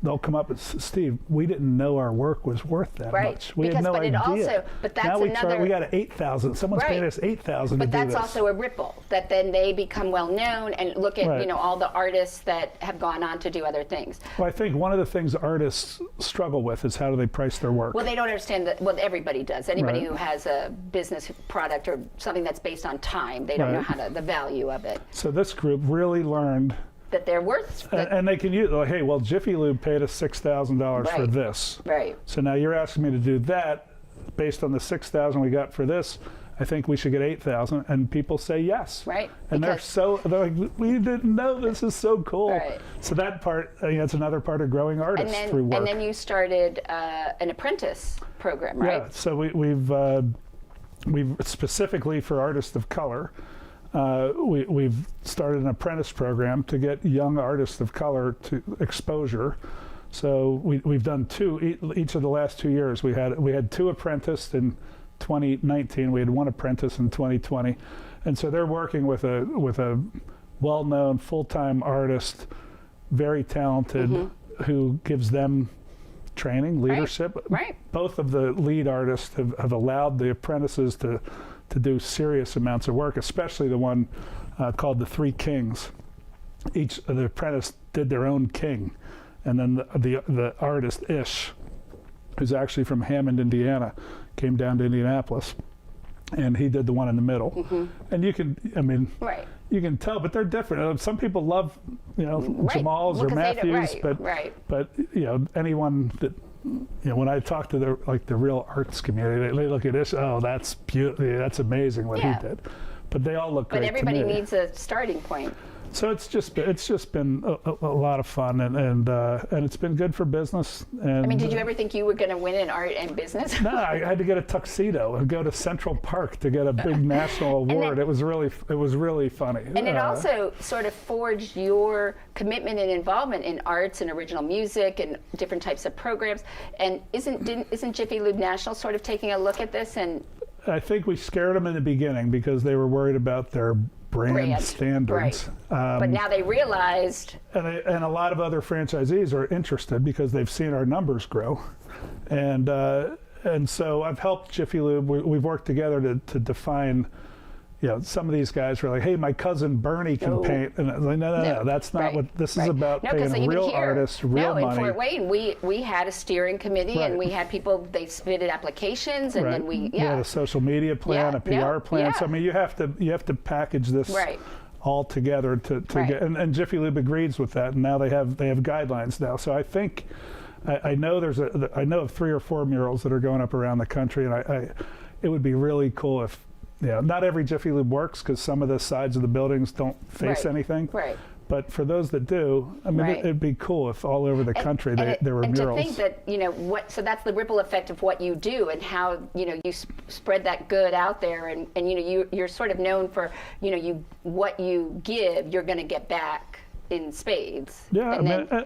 they'll come up and, Steve, we didn't know our work was worth that much. We had no idea. But that's now another. We got $8,000. Someone's paying us $8,000 to do this. But that's also a ripple, that then they become well known, and look at all the artists that have gone on to do other things. Well, I think one of the things artists struggle with is how do they price their work. Well, they don't understand that. Well, everybody does. Anybody who has a business product or something that's based on time, they don't know the value of it. So this group really learned that they're worth. And they can use, hey, well, Jiffy Lube paid us $6,000 for this. So now you're asking me to do that based on the $6,000 we got for this. I think we should get $8,000, and people say yes. And they're like, we didn't know, this is so cool. So that part, that's another part of growing artists through work. And then you started an apprentice program, right? Yeah. So we've specifically for artists of color. We've started an apprentice program to get young artists of color to exposure. So we've done 2 each of the last 2 years. We had 2 apprentices in 2019. We had 1 apprentice in 2020, and so they're working with a well-known full-time artist, very talented, who gives them training, leadership. Both of the lead artists have allowed the apprentices to do serious amounts of work, especially the one called the 3 Kings. Each of the apprentice did their own king, and then the artist Ish, who's actually from Hammond, Indiana, came down to Indianapolis, and he did the one in the middle. And you can, you can tell, but they're different. Some people love, Jamals or Matthews, but anyone that when I talk to the real arts community, they look at this. Oh, that's beautiful. That's amazing what he did. But they all look great. But everybody to me. needs a starting point. So it's just been a lot of fun, and it's been good for business. And I mean, did you ever think you were going to win in art and business? No, I had to get a tuxedo and go to Central Park to get a big national award. It was really funny. And it also sort of forged your commitment and involvement in arts and original music and different types of programs. And isn't Jiffy Lube National sort of taking a look at this? And I think we scared them in the beginning because they were worried about their brand standards. Right. But now they realized. And a lot of other franchisees are interested because they've seen our numbers grow. And so I've helped Jiffy Lube. We've worked together to define, some of these guys were like, hey, my cousin Bernie can paint. And I was like, no, that's not what this is about. Paying real artists, real money. In Fort Wayne, we had a steering committee and we had people, they submitted applications and then we had a social media plan, a PR plan. So I mean, you have to package this all together to get, and Jiffy Lube agrees with that, and now they have guidelines now. So I think I know I know of 3 or 4 murals that are going up around the country, and it would be really cool if. Not every Jiffy Lube works because some of the sides of the buildings don't face anything. Right. But for those that do, I mean, it'd be cool if all over the country there were murals. And to think that, so that's the ripple effect of what you do and how, you spread that good out there. And you're sort of known for, what you give, you're going to get back in spades. Yeah,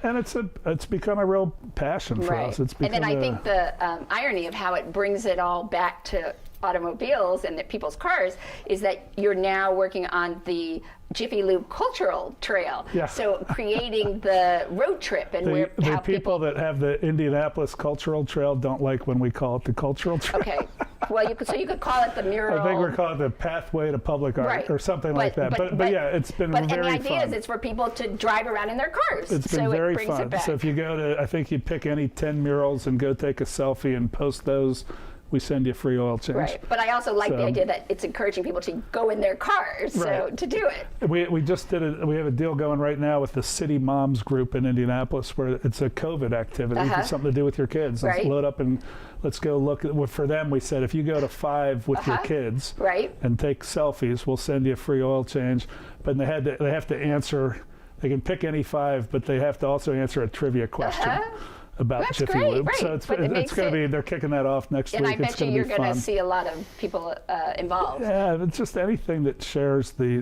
and it's become a real passion for us. It's become and then I think the irony of how it brings it all back to automobiles and people's cars is that you're now working on the Jiffy Lube cultural trail. Yeah. So creating the road trip and the people that have the Indianapolis cultural trail don't like when we call it the cultural trail. Okay. Well, you could call it the mural. I think we're calling it the pathway to public art or something like that. But yeah, it's been very fun. And the idea is it's for people to drive around in their cars. It's been very fun. So if you go to, I think you pick any 10 murals and go take a selfie and post those, we send you free oil change. Right, but I also like the idea that it's encouraging people to go in their cars, so to do it. We just did we have a deal going right now with the City Moms group in Indianapolis where it's a COVID activity. It's something to do with your kids. Let's load up and let's go look at, for them we said if you go to 5 with your kids and take selfies, we'll send you a free oil change. But they have to answer, they can pick any 5, but they have to also answer a trivia question. About Jiffy Lube. So it's going to be, they're kicking that off next week. And I bet you're going to see a lot of people involved. Yeah, it's just anything that shares the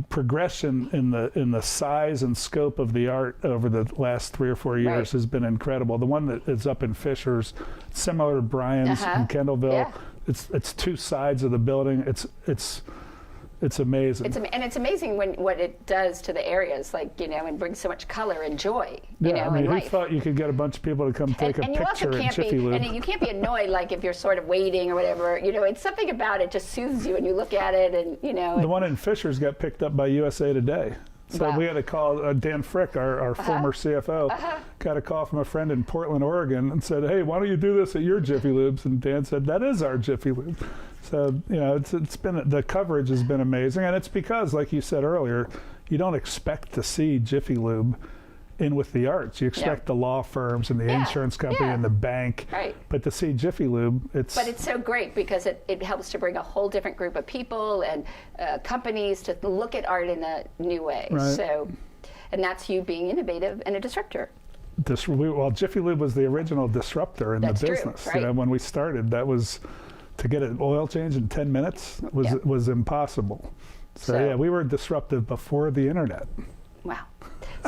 progression in the size and scope of the art over the last 3 or 4 years has been incredible. The one that is up in Fishers, similar to Brian's in Kendallville, it's 2 sides of the building. It's amazing. It's amazing what it does to the areas, and brings so much color and joy, I mean, in who life. thought you could get a bunch of people to come take a picture in Jiffy Lube? And you can't be annoyed, if you're sort of waiting or whatever. It's something about it just soothes you, and you look at it, and The one in Fishers got picked up by USA Today. So we had a call, Dan Frick, our former CFO, got a call from a friend in Portland, Oregon, and said, hey, why don't you do this at your Jiffy Lubes? And Dan said, that is our Jiffy Lube. So, it's been, the coverage has been amazing. And it's because, like you said earlier, you don't expect to see Jiffy Lube in with the arts. You expect the law firms and the insurance company and the bank. Right. But to see Jiffy Lube, But it's so great because it helps to bring a whole different group of people and companies to look at art in a new way. Right. So, and that's you being innovative and a disruptor. Jiffy Lube was the original disruptor in the business. True, right? When we started, that was to get an oil change in 10 minutes was impossible. So we were disruptive before the internet. Wow.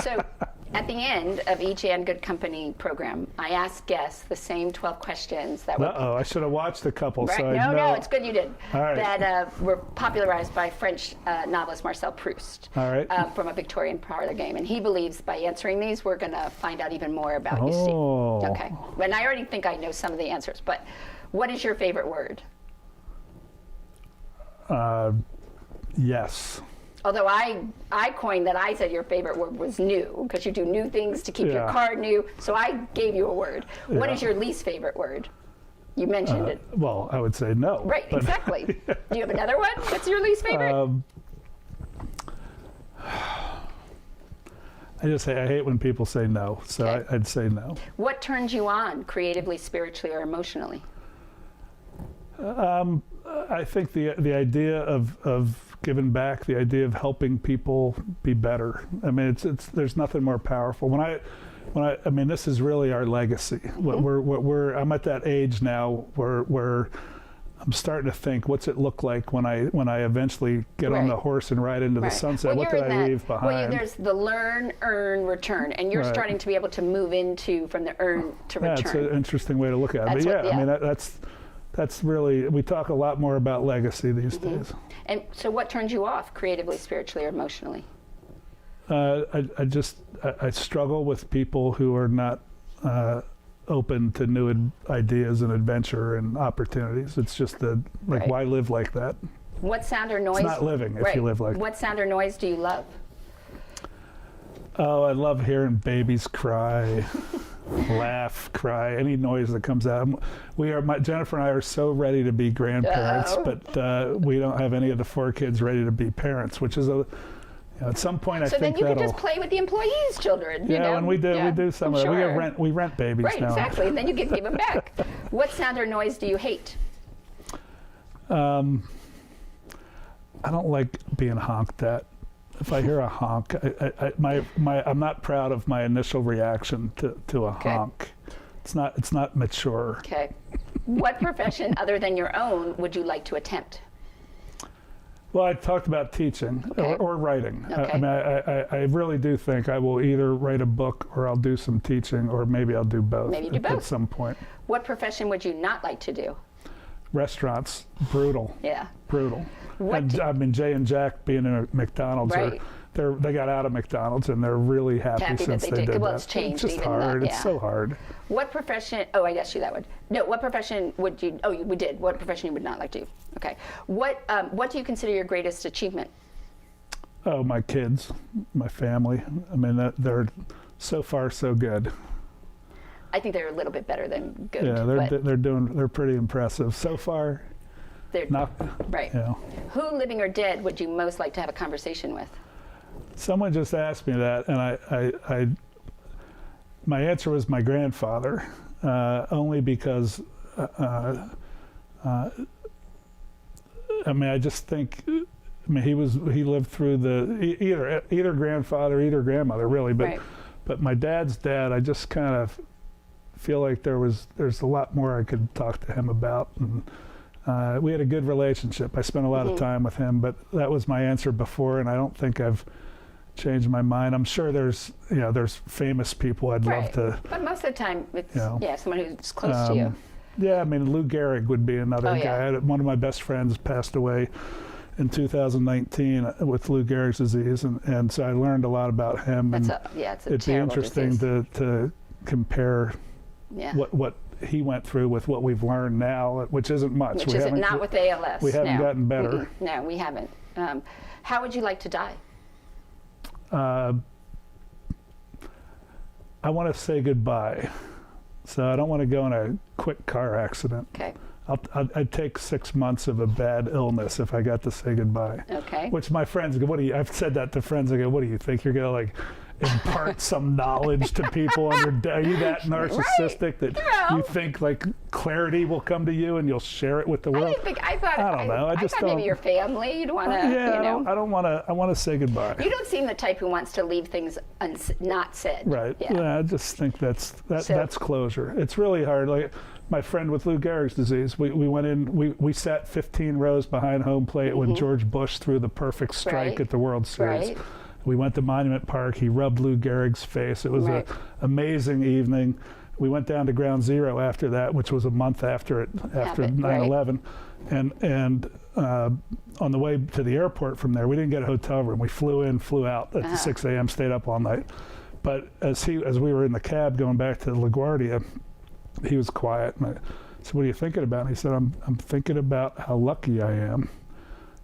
So at the end of each And Good Company program, I ask guests the same 12 questions that were... I should have watched a couple. Right. So No, it's good you did. All right. That were popularized by French novelist Marcel Proust. All right. From a Victorian parlor game. And he believes by answering these, we're going to find out even more about you, Steve. Okay. And I already think I know some of the answers, but what is your favorite word? Yes. Although I coined that, I said your favorite word was new, because you do new things to keep your car new. So I gave you a word. What is your least favorite word? You mentioned it. Well, I would say no. Right, exactly. Do you have another one? What's your least favorite? I hate when people say no, so Okay. I'd say no. What turns you on creatively, spiritually, or emotionally? I think the idea of giving back, the idea of helping people be better. I mean, it's there's nothing more powerful. When I mean, this is really our legacy. Mm-hmm. I'm at that age now where I'm starting to think, what's it look like when I eventually get on the horse and ride into the sunset? Well, what did I leave behind? Well, there's the learn, earn, return, and you're starting to be able to move into from the earn to return. That's an interesting way to look at it. But I mean, that's really, we talk a lot more about legacy these days. And so what turns you off creatively, spiritually, or emotionally? I struggle with people who are not open to new ideas and adventure and opportunities. It's just why live like that? What sound or noise? It's not living if you live like that. What sound or noise do you love? Oh, I love hearing babies cry, laugh, cry, any noise that comes out. Jennifer and I are so ready to be grandparents, but we don't have any of the 4 kids ready to be parents, which is at some point I think that'll... So then you could just play with the employees' children. Yeah, and we do some of that. We rent babies now. Right, exactly, and then you can give them back. What sound or noise do you hate? I don't like being honked at. If I hear a honk, I'm not proud of my initial reaction to a honk. It's not mature. Okay. What profession other than your own would you like to attempt? Well, I talked about teaching or writing. Okay. I mean, I really do think I will either write a book or I'll do some teaching, or maybe I'll do both. Maybe do both. At some point. What profession would you not like to do? Restaurants, brutal. Yeah. Brutal. I mean, Jay and Jack being in a McDonald's, they got out of McDonald's and they're really happy since that they did Well, that. it's changed. It's just hard. It's so hard. What profession? Oh, I asked you that one. No. What profession would you? Oh, we did. What profession you would not like to do? Okay. What do you consider your greatest achievement? Oh, my kids, my family. I mean, they're so far so good. I think they're a little bit better than good. Yeah, they're pretty impressive so far. They're not right. You know. Who, living or dead, would you most like to have a conversation with? Someone just asked me that, and my answer was my grandfather, only because I mean, I just think, I mean, he lived through either grandfather, either grandmother, really, but my dad's dad, I just kind of feel like there's a lot more I could talk to him about, and we had a good relationship. I spent a lot of time with him, but that was my answer before, and I don't think I've changed my mind. I'm sure there's famous people I'd love to. But most of the time, it's someone who's close to you. Yeah, I mean, Lou Gehrig would be another guy. One of my best friends passed away in 2019 with Lou Gehrig's disease, and so I learned a lot about him. It'd be interesting to compare what he went through with what we've learned now, which isn't much. Which isn't not with ALS. We haven't gotten better. Mm-hmm. No, we haven't. How would you like to die? I want to say goodbye, so I don't want to go in a quick car accident. Okay. I'd take 6 months of a bad illness if I got to say goodbye. Okay. Which my friends go, I've said that to friends. I go, what do you think? You're going to impart some knowledge to people on your day? Are you that narcissistic that you think clarity will come to you and you'll share it with the world? I don't know. I thought maybe your family. You'd want to. I don't want to. I want to say goodbye. You don't seem the type who wants to leave things not said. Right. Yeah. I just think that's closure. It's really hard. Like my friend with Lou Gehrig's disease, we went in. We sat 15 rows behind home plate when George Bush threw the perfect strike at the World Series. Right. We went to Monument Park. He rubbed Lou Gehrig's face. It was an amazing evening. We went down to Ground Zero after that, which was a month after 9/11, and on the way to the airport from there, we didn't get a hotel room. We flew in, flew out at 6 a.m., stayed up all night. But as we were in the cab going back to LaGuardia, he was quiet. And I said, "What are you thinking about?" And he said, "I'm thinking about how lucky I am,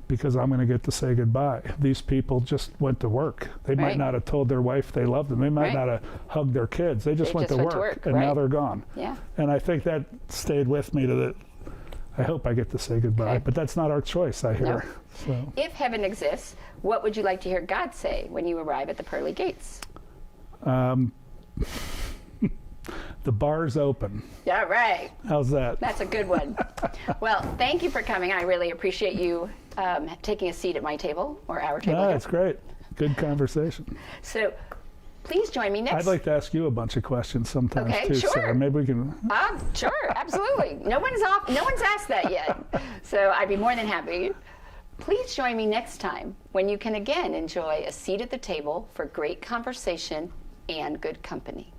because I'm going to get to say goodbye. These people just went to work. They might not have told their wife they loved them. They might not have hugged their kids. They just went to work, and now they're gone." Yeah. And I think that stayed with me I hope I get to say goodbye, but that's not our choice, I hear. No. So. If heaven exists, what would you like to hear God say when you arrive at the pearly gates? The bar's open. Yeah, right. How's that? That's a good one. Well, thank you for coming. I really appreciate you taking a seat at my table or our table. That's great. Good conversation. So please join me next. I'd like to ask you a bunch of questions sometimes too, sure. Sarah. Maybe we can. Sure, absolutely. No one's asked that yet. So I'd be more than happy. Please join me next time when you can again enjoy a seat at the table for great conversation and good company.